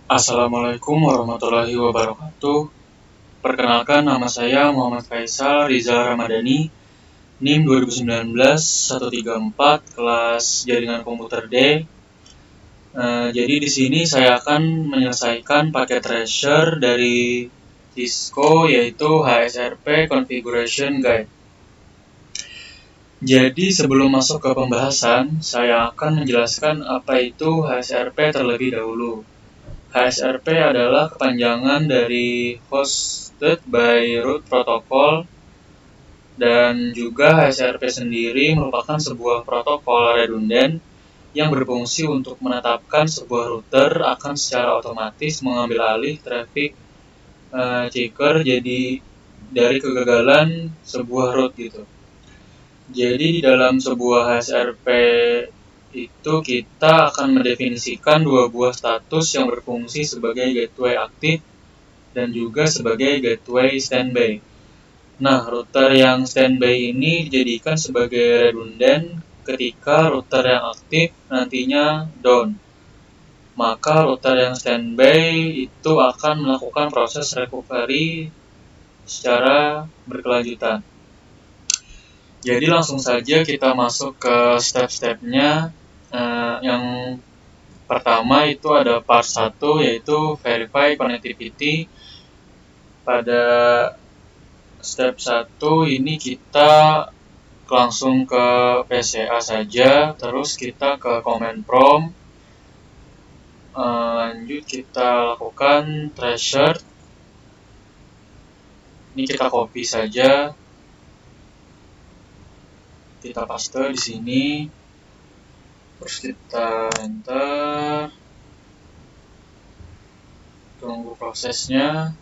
Assalamualaikum warahmatullahi wabarakatuh. Perkenalkan, nama saya Muhammad Faisal Rizal Ramadhani, NIM 2019-134, kelas Jaringan Komputer D. Jadi di sini saya akan menyelesaikan paket Treasure dari Cisco, yaitu HSRP Configuration Guide. Jadi sebelum masuk ke pembahasan, saya akan menjelaskan apa itu HSRP terlebih dahulu. HSRP adalah kepanjangan dari Hosted by Root Protocol, dan juga HSRP sendiri merupakan sebuah protokol redundan yang berfungsi untuk menetapkan sebuah router akan secara otomatis mengambil alih traffic checker jadi dari kegagalan sebuah route gitu. Jadi di dalam sebuah HSRP itu kita akan mendefinisikan dua buah status yang berfungsi sebagai gateway aktif dan juga sebagai gateway standby. Nah, router yang standby ini dijadikan sebagai redundan ketika router yang aktif nantinya down. Maka router yang standby itu akan melakukan proses recovery secara berkelanjutan. Jadi langsung saja kita masuk ke step-stepnya. Yang pertama itu ada part 1, yaitu verify connectivity. Pada step 1 ini kita langsung ke PCA saja, terus kita ke command prompt. Lanjut kita lakukan treasure. Ini kita copy saja, kita paste di sini, terus kita enter, tunggu prosesnya.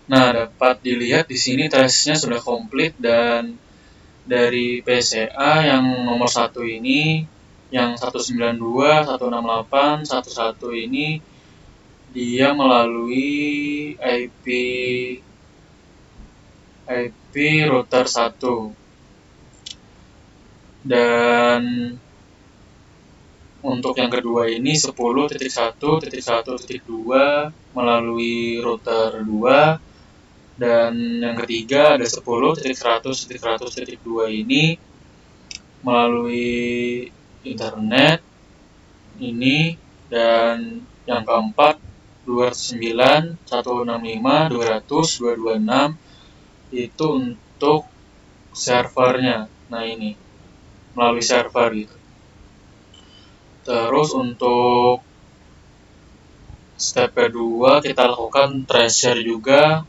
Nah, dapat dilihat di sini tesnya sudah komplit, dan dari PCA yang nomor 1 ini, yang 192, 168, 11 ini, dia melalui IP router 1. Dan untuk yang kedua ini 10.1.1.2 melalui router 2. Dan yang ketiga ada 10.100.100.2 ini melalui internet ini. Dan yang keempat 209.165.200.226 itu untuk servernya. Nah, ini melalui server gitu. Terus untuk step kedua kita lakukan treasure juga.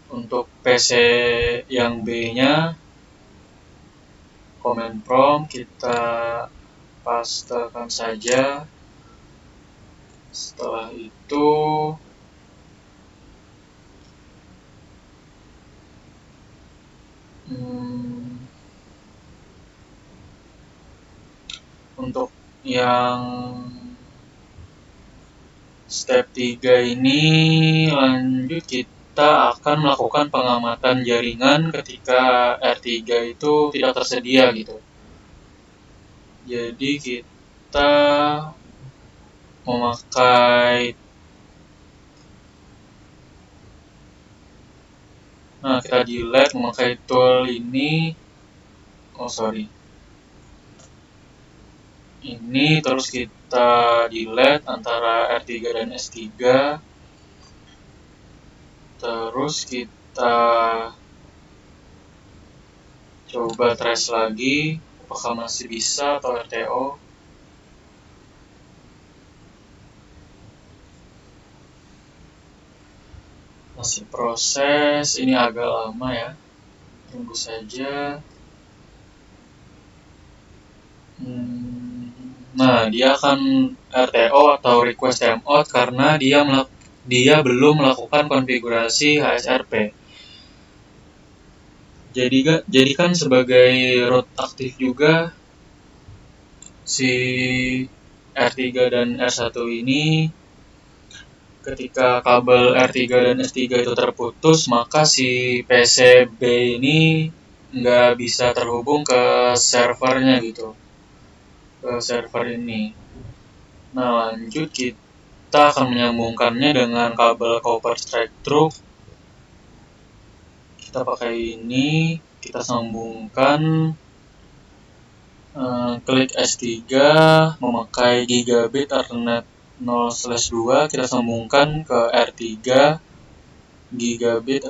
Untuk PC yang B-nya, command prompt kita pastekan saja. Setelah itu untuk yang step 3 ini lanjut kita akan melakukan pengamatan jaringan ketika R3 itu tidak tersedia gitu. Jadi kita memakai kita delete memakai tool ini. Ini terus kita delete antara R3 dan S3. Terus kita coba trace lagi apakah masih bisa atau RTO. Masih proses, ini agak lama ya, tunggu saja. Nah, dia akan RTO atau request timeout karena dia belum melakukan konfigurasi HSRP. Jadikan sebagai root aktif juga si R3 dan R1 ini. Ketika kabel R3 dan S3 itu terputus, maka si PCB ini nggak bisa terhubung ke servernya gitu, ke server ini. Nah, lanjut kita akan menyambungkannya dengan kabel copper straight through. Kita pakai ini, kita sambungkan klik S3 memakai gigabit Ethernet 0/2, kita sambungkan ke R3 gigabit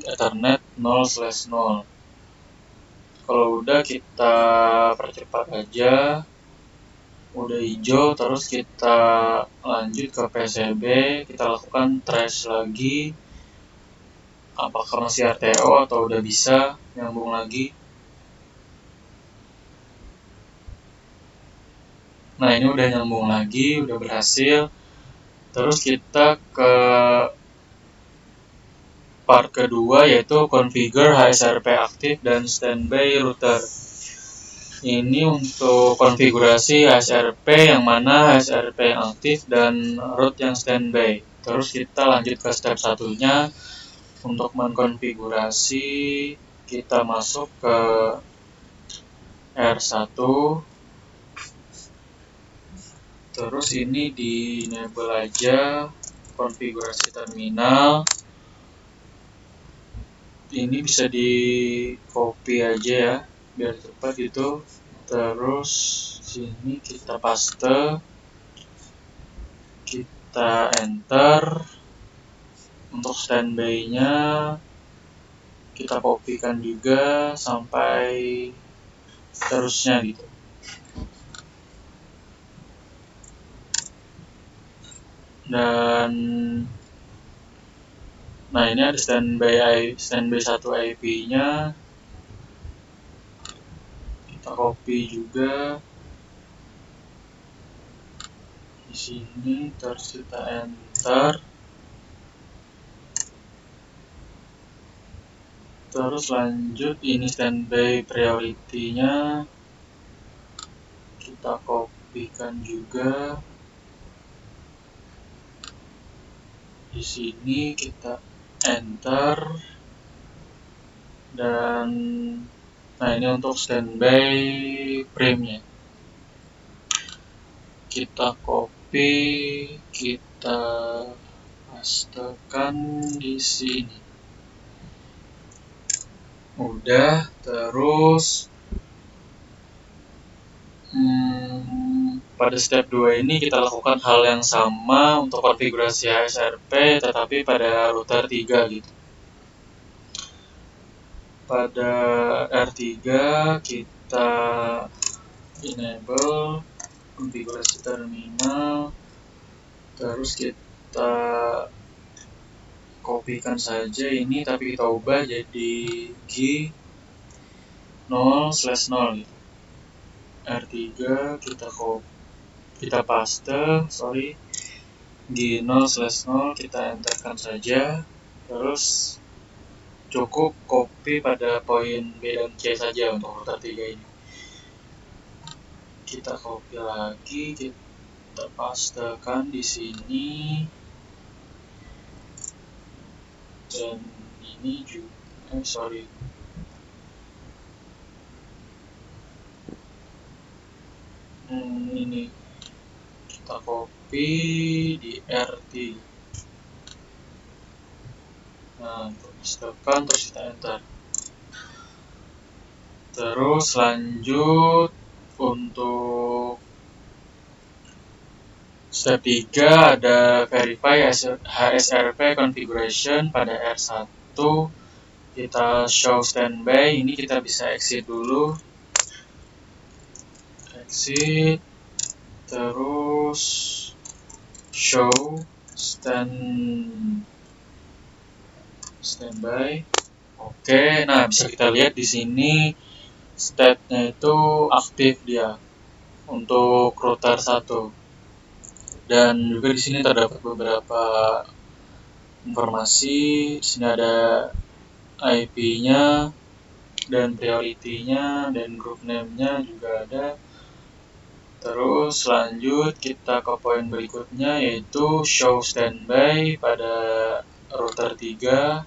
Ethernet 0/0. Kalau udah kita percepat aja, udah hijau, terus kita lanjut ke PCB, kita lakukan trace lagi apakah masih RTO atau udah bisa nyambung lagi. Nah, ini udah nyambung lagi, udah berhasil. Terus kita ke part kedua, yaitu configure HSRP aktif dan standby router. Ini untuk konfigurasi HSRP yang mana HSRP yang aktif dan root yang standby. Terus kita lanjut ke step satunya. Untuk mengkonfigurasi, kita masuk ke R1. Terus ini di enable aja konfigurasi terminal. Ini bisa di copy aja ya, biar cepat gitu. Terus sini kita paste, kita enter. Untuk standby-nya kita kopikan juga sampai terusnya gitu. Dan nah, ini ada standby 1 IP-nya. Kita copy juga di sini, terus kita enter. Terus lanjut, ini standby priority-nya kita kopikan juga. Di sini kita enter. Dan nah, ini untuk standby prime-nya. Kita copy, kita pastekan di sini. Udah, terus pada step 2 ini kita lakukan hal yang sama untuk konfigurasi HSRP, tetapi pada router 3 gitu. Pada R3 kita enable konfigurasi terminal, terus kita kopikan saja ini, tapi kita ubah jadi G 0/0 gitu. R3 kita paste, G 0/0, kita enterkan saja. Terus cukup copy pada poin B dan C saja untuk router 3 ini. Kita copy lagi, kita pastekan di sini. Dan ini juga ini kita copy di R3. Nah, pastekan, terus kita enter. Terus lanjut untuk step 3 ada verify HSRP configuration pada R1. Kita show standby, ini kita bisa exit dulu. Exit, terus show standby. Oke, nah bisa kita lihat di sini state-nya itu aktif dia untuk router 1. Dan juga di sini terdapat beberapa informasi. Di sini ada IP-nya dan priority-nya dan group name-nya juga ada. Terus lanjut kita ke poin berikutnya, yaitu show standby pada router 3.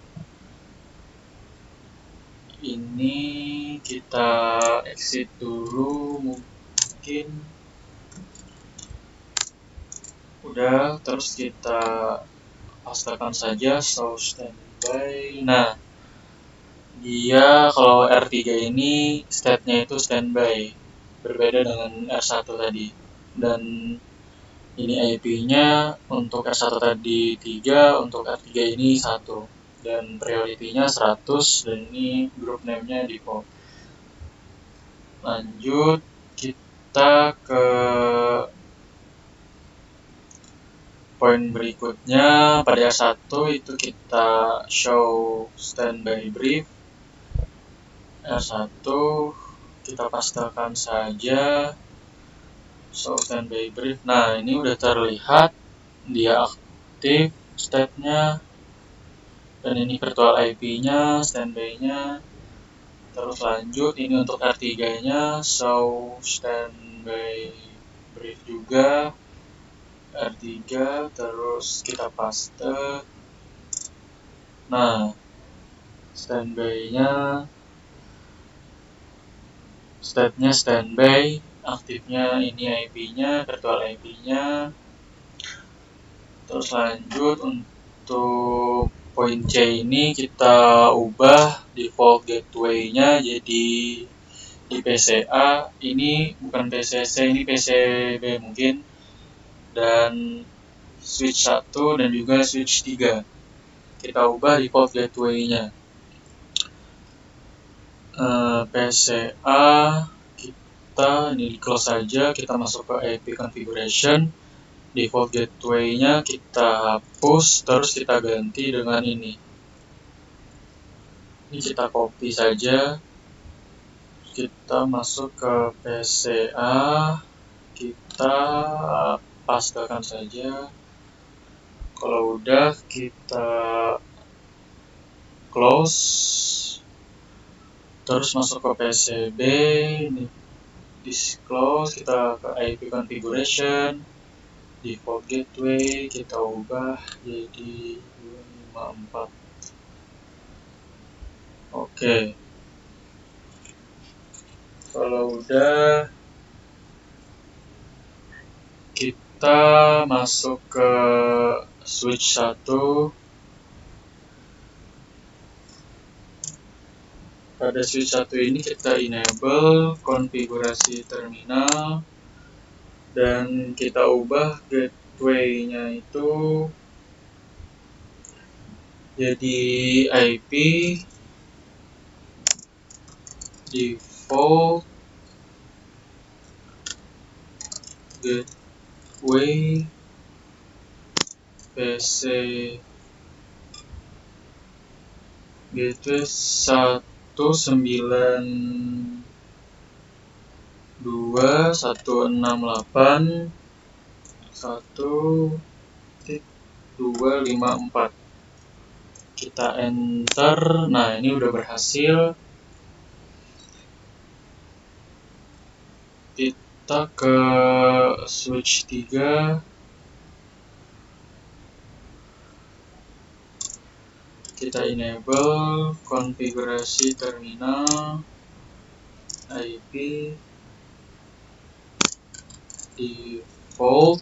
ini kita exit dulu mungkin. Udah, terus kita pastikan saja show standby. Nah, dia kalau R3 ini state-nya itu standby, berbeda dengan R1 tadi. Dan ini IP-nya untuk R1 tadi 3, untuk R3 ini 1. Dan priority-nya 100, dan ini group name-nya default. Lanjut, kita ke poin berikutnya. Pada R1 itu kita show standby brief. R1 kita pastikan saja show standby brief. Nah, ini udah terlihat dia aktif state-nya, dan ini virtual IP-nya, standby-nya. Terus lanjut, ini untuk R3-nya show standby brief juga, R3, terus kita paste. Nah, standby-nya, state-nya standby, aktifnya ini IP-nya, virtual IP-nya. Terus lanjut, untuk poin C ini kita ubah default gateway-nya jadi di PCA, ini bukan PCC, ini PCB mungkin, dan switch 1 dan juga switch 3 kita ubah default gateway-nya. PCA kita ini di close saja, kita masuk ke IP configuration, default gateway-nya kita hapus, terus kita ganti dengan ini kita copy saja, kita masuk ke PCA, kita pastekan saja. Kalau udah, kita close, terus masuk ke PCB, ini disclose, kita ke IP configuration, default gateway kita ubah jadi 254. Oke. Kalau udah, kita masuk ke switch 1. Pada switch 1 ini kita enable konfigurasi terminal, dan kita ubah gateway-nya itu jadi IP default gateway PC gateway 192.168.1.254. Kita enter. Nah, ini udah berhasil. Kita ke switch 3. Kita enable konfigurasi terminal, IP default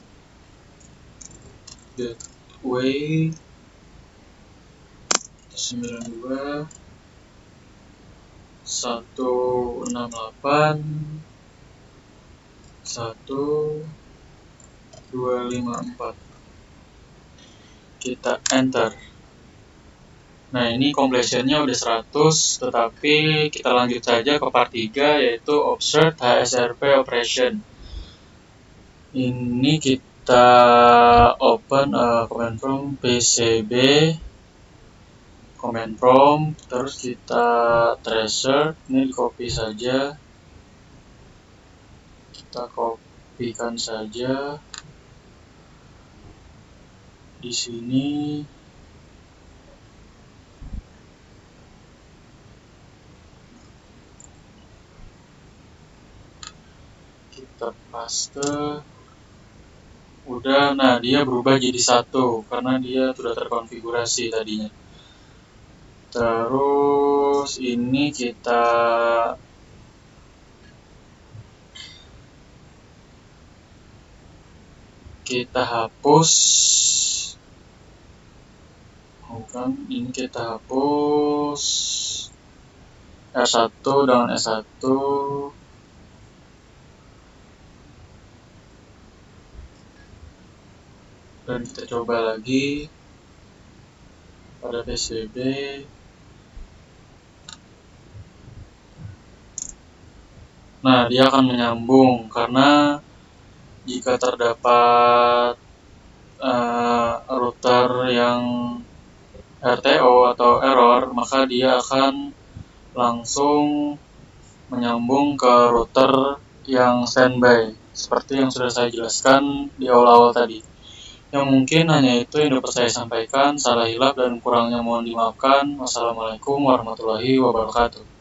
gateway 92.168.1.254. Kita enter. Nah, ini completion-nya udah 100, tetapi kita lanjut saja ke part 3, yaitu observe HSRP operation. Ini kita open command prompt PCB, command prompt, terus kita tracer, ini di copy saja, kita copykan saja di sini. Kita paste. Udah, nah dia berubah jadi 1 karena dia sudah terkonfigurasi tadinya. Terus Terus ini kita hapus. Bukan, ini kita hapus R1 dengan S1. Dan kita coba lagi pada PSBB. Nah, dia akan menyambung karena jika terdapat router yang RTO atau error, maka dia akan langsung menyambung ke router yang standby, seperti yang sudah saya jelaskan di awal-awal tadi. Yang mungkin hanya itu yang dapat saya sampaikan. Salah hilap dan kurangnya mohon dimaafkan. Wassalamualaikum warahmatullahi wabarakatuh.